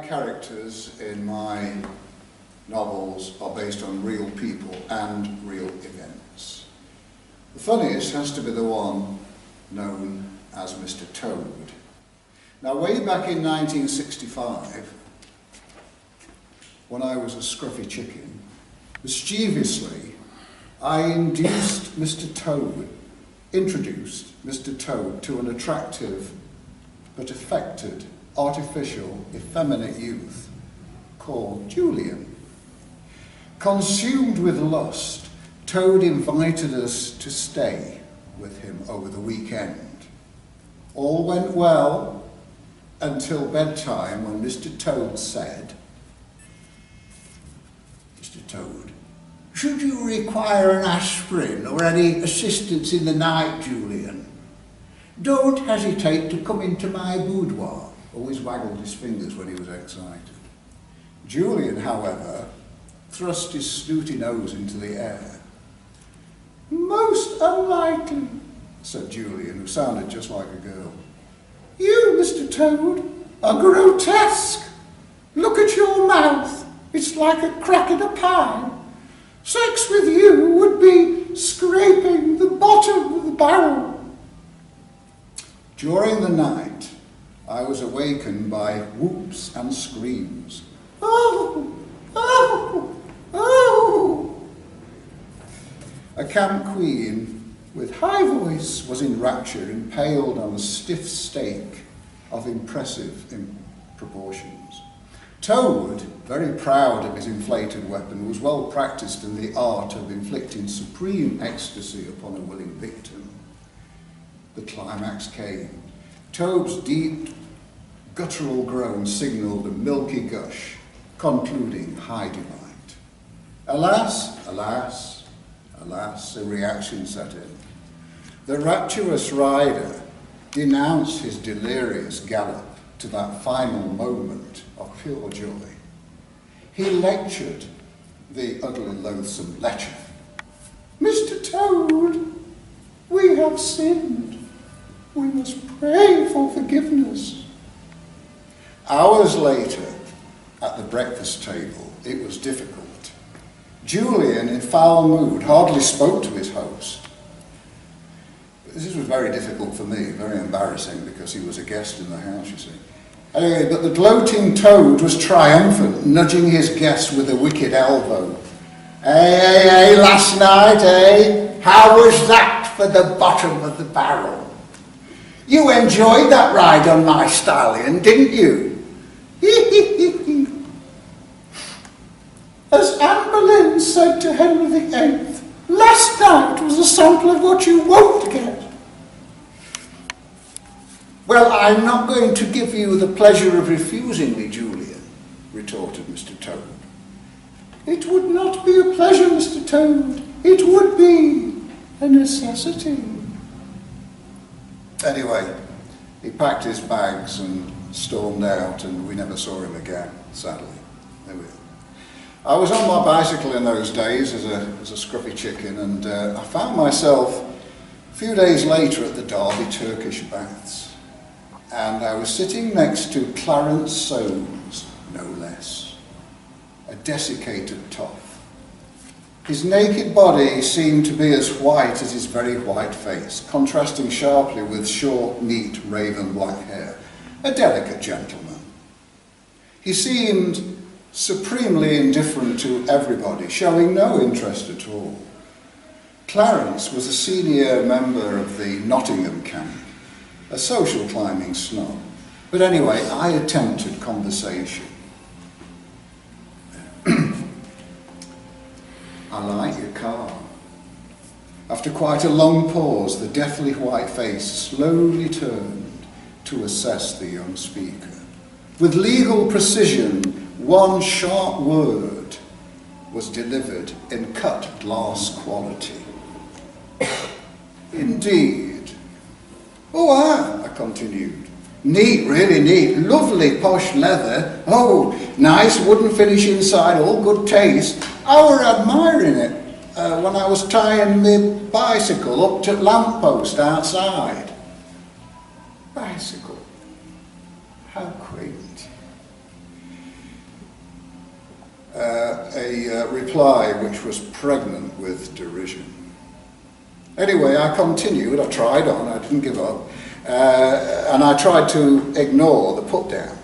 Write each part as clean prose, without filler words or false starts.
Characters in my novels are based on real people and real events. The funniest has to be the one known as Mr. Toad. Now, way back in 1965, when I was a scruffy chicken, mischievously, I introduced Mr. Toad to an attractive but affected artificial, effeminate youth called Julian. Consumed with lust, Toad invited us to stay with him over the weekend. All went well until bedtime, when Mr. Toad said, "Mr. Toad, should you require an aspirin or any assistance in the night, Julian, don't hesitate to come into my boudoir." Always waggled his fingers when he was excited. Julian, however, thrust his snooty nose into the air. "Most unlikely," said Julian, who sounded just like a girl. "You, Mr. Toad, are grotesque. Look at your mouth. It's like a crack in a pie. Sex with you would be scraping the bottom of the barrel." During the night, I was awakened by whoops and screams. "Oh! Oh! Oh!" A camp queen with high voice was in rapture, impaled on a stiff stake of impressive proportions. Toad, very proud of his inflated weapon, was well practiced in the art of inflicting supreme ecstasy upon a willing victim. The climax came. Toad's deep, guttural groan signalled a milky gush, concluding high delight. Alas, alas, alas, a reaction set in. The rapturous rider denounced his delirious gallop to that final moment of pure joy. He lectured the utterly loathsome lecher. "Mr. Toad, we have sinned. We must pray for forgiveness." Hours later, at the breakfast table, it was difficult. Julian, in foul mood, hardly spoke to his host. This was very difficult for me, very embarrassing, because he was a guest in the house, you see. Anyway, but the gloating Toad was triumphant, nudging his guest with a wicked elbow. Hey, last night, eh? How was that for the bottom of the barrel? You enjoyed that ride on my stallion, didn't you?" As Anne Boleyn said to Henry VIII, "Last night was a sample of what you won't get." "Well, I'm not going to give you the pleasure of refusing me, Julian," retorted Mr. Toad. "It would not be a pleasure, Mr. Toad. It would be a necessity." Anyway, he packed his bags and stormed out, and we never saw him again, sadly. There we are. I was on my bicycle in those days as a scruffy chicken, and I found myself a few days later at the Derby Turkish baths. And I was sitting next to Clarence Soames, no less, a desiccated toff. His naked body seemed to be as white as his very white face, contrasting sharply with short, neat, raven black hair. A delicate gentleman. He seemed supremely indifferent to everybody, showing no interest at all. Clarence was a senior member of the Nottingham camp, a social climbing snob. But anyway, I attempted conversation. "I like your car." After quite a long pause, the deathly white face slowly turned to assess the young speaker. With legal precision, one sharp word was delivered in cut glass quality. Indeed. Oh, I continued. Neat, really neat. Lovely posh leather. Oh, nice wooden finish inside, all good taste. I were admiring it when I was tying my bicycle up to the lamppost outside. Bicycle. How quaint. A reply which was pregnant with derision. Anyway, I continued, I tried on, I didn't give up, and I tried to ignore the put down.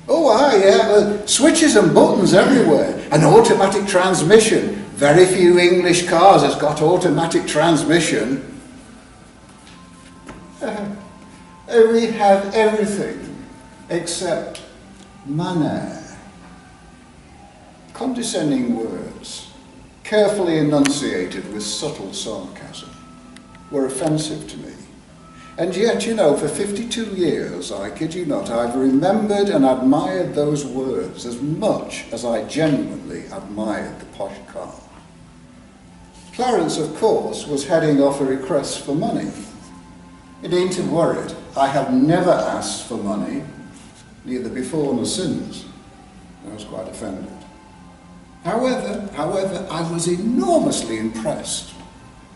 Oh, yeah, switches and buttons everywhere, an automatic transmission. Very few English cars has got automatic transmission. We have everything except manner. Condescending words, carefully enunciated with subtle sarcasm, were offensive to me. And yet, you know, for 52 years, I kid you not, I've remembered and admired those words as much as I genuinely admired the posh car. Clarence, of course, was heading off a request for money. You needn't worry, I have never asked for money, neither before nor since. I was quite offended. However, I was enormously impressed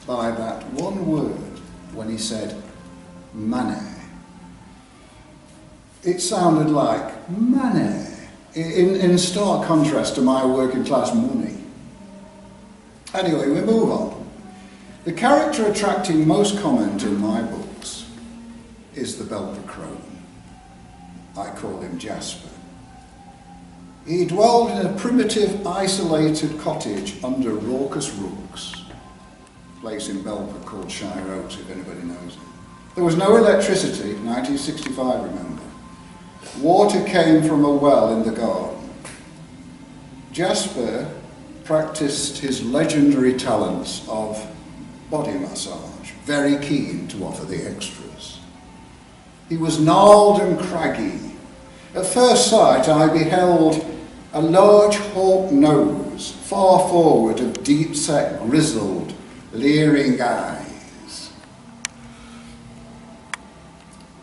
by that one word when he said, money. It sounded like money, in stark contrast to my working class money. Anyway, we move on. The character attracting most comment in my books is the Belper crone. I call him Jasper. He dwelled in a primitive, isolated cottage under raucous rooks, a place in Belper called Shire Oaks, if anybody knows it. There was no electricity, 1965, remember. Water came from a well in the garden. Jasper practiced his legendary talents of body massage, very keen to offer the extras. He was gnarled and craggy. At first sight, I beheld a large hawk nose, far forward of deep-set, grizzled, leering eyes.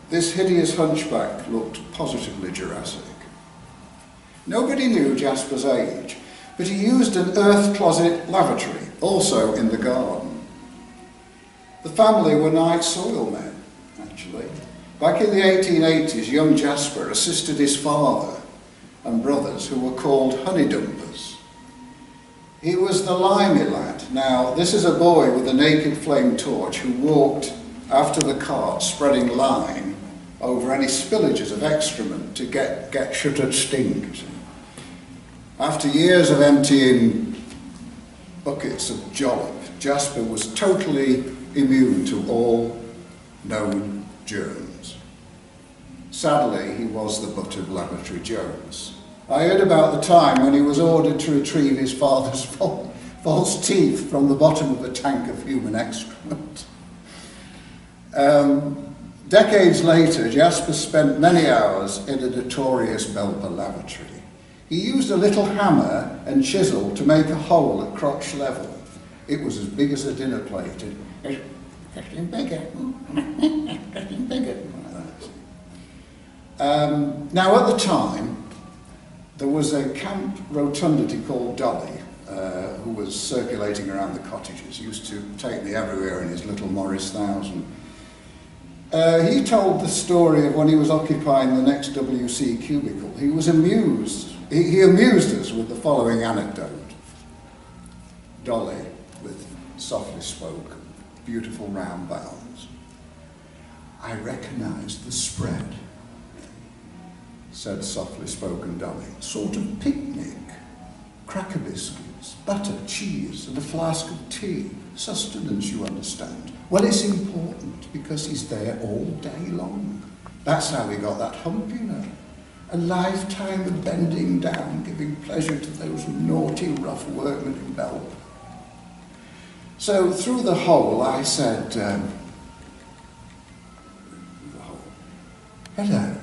This hideous hunchback looked positively Jurassic. Nobody knew Jasper's age, but he used an earth closet lavatory, also in the garden. The family were night soil men, actually. Back in the 1880s, young Jasper assisted his father and brothers, who were called honeydumpers. He was the limey lad. Now, this is a boy with a naked flame torch who walked after the cart, spreading lime over any spillages of excrement to get shuttered stink. After years of emptying buckets of jollop, Jasper was totally immune to all known germs. Sadly, he was the butt of lavatory jokes. I heard about the time when he was ordered to retrieve his father's false teeth from the bottom of a tank of human excrement. Decades later, Jasper spent many hours in a notorious Belper lavatory. He used a little hammer and chisel to make a hole at crotch level. It was as big as a dinner plate. Getting bigger, getting bigger. Now, at the time, there was a camp rotundity called Dolly, who was circulating around the cottages. He used to take me everywhere in his little Morris 1000. He told the story of when he was occupying the next WC cubicle. He was amused. He amused us with the following anecdote. Dolly, with softly spoken, beautiful round bounds. I recognised the spread, said softly spoken Dolly. Sort of picnic. Cracker biscuits, butter, cheese, and a flask of tea. Sustenance, you understand. Well, it's important because he's there all day long. That's how he got that hump, you know. A lifetime of bending down, giving pleasure to those naughty, rough workmen in Belper. So through the hole, I said, hello. Hello.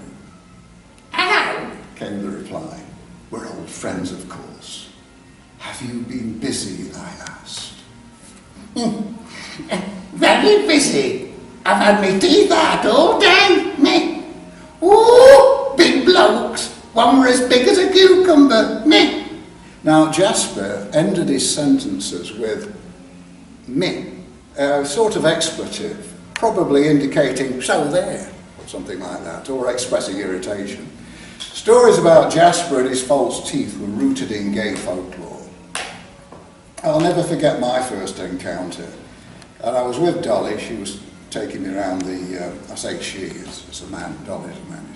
friends of course. Have you been busy, I asked. Very busy. I've had me teeth out all day, me. Ooh, big blokes. One were as big as a cucumber, me. Now Jasper ended his sentences with me, a sort of expletive, probably indicating so there, or something like that, or expressing irritation. Stories about Jasper and his false teeth were rooted in gay folklore. I'll never forget my first encounter. And I was with Dolly. She was taking me around the, I say she, it's a man, Dolly's a man,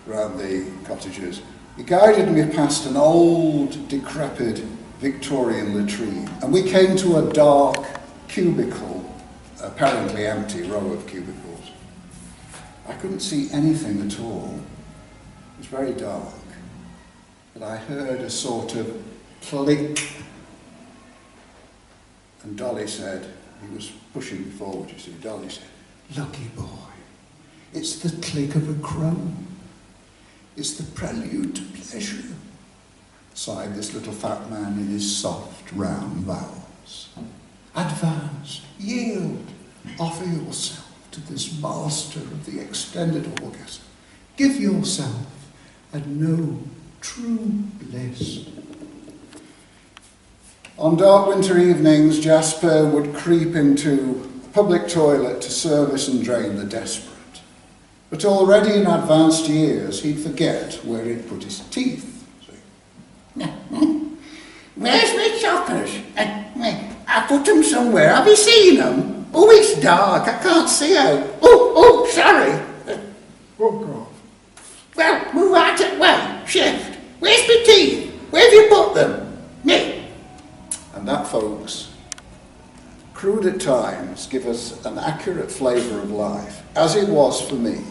around the cottages. He guided me past an old, decrepit Victorian latrine, and we came to a dark cubicle, apparently empty row of cubicles. I couldn't see anything at all. It was very dark, but I heard a sort of click. And Dolly said, he was pushing me forward, you see, Dolly said, "Lucky boy, it's the click of a crow. It's the prelude to pleasure," sighed this little fat man in his soft, round vowels. "Advance, yield, offer yourself to this master of the extended orgasm. Give yourself and know true bliss." On dark winter evenings, Jasper would creep into a public toilet to service and drain the desperate. But already in advanced years, he'd forget where he'd put his teeth. Where's my choppers? I put them somewhere. Have you seen them? Oh, it's dark. I can't see out. Oh, sorry. Fuck off. Well, move out of the way. Shift. Where's my teeth? Where have you put them? Me. And that, folks, crude at times, give us an accurate flavour of life, as it was for me,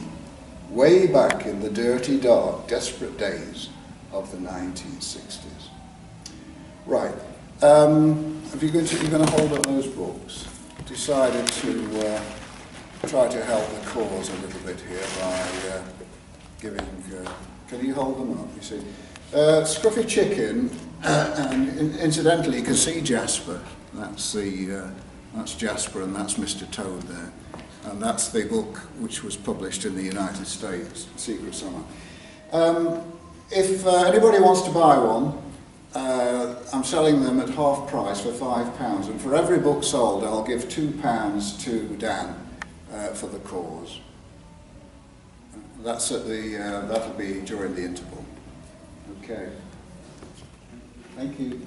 way back in the dirty, dark, desperate days of the 1960s. Right, you're going to hold up those books. Decided to try to help the cause a little bit here by giving, can you hold them up, you see? Scruffy Chicken, and incidentally you can see Jasper, that's Jasper and that's Mr. Toad there. And that's the book which was published in the United States, Secret Summer. If anybody wants to buy one, I'm selling them at half price for £5, and for every book sold I'll give £2 to Dan for the cause. That's at the, that'll be during the interval. Okay. Thank you.